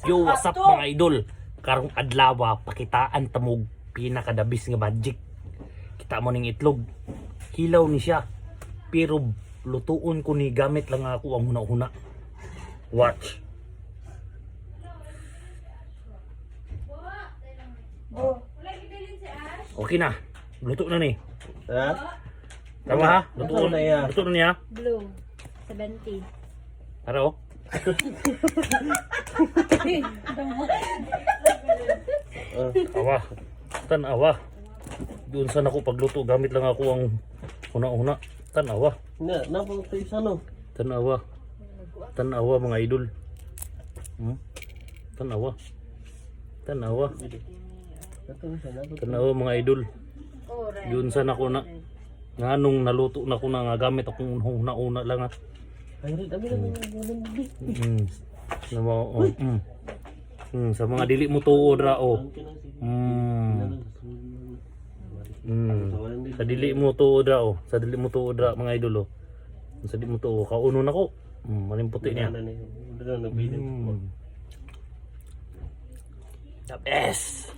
Yo, what's up mga idol? Karong adlaw pakitaan tamog pinakadabis nga magic. Kita mo ning itlog. Hilaw ni siya. Pero lutuon ko ni gamit lang ako ang huna-huna. Watch. Okay na. Luto na ni. Ha? Tama ha? Luto na yan. Luto na niya. Blue, 70. Tara oh. Awa. Tanawa. Doon sana ako pagluto gamit lang ako ang huna-huna. Tanawa. Napang tayo sa ano? Tanawa. Tanawa mga idol. Tanawa. Tanawa. Tanawa mga idol. Doon sana ako na nganong naluto na ko na nga gamit akong huna-huna lang ha. Ay, dami na Sa mga dili mo tuod ra oh. Sa dili mo tuod ra oh. Sa dili mo tuod ra mga idol oh. Sa dili mo tuod kauno nako. Maling puti niya. The best.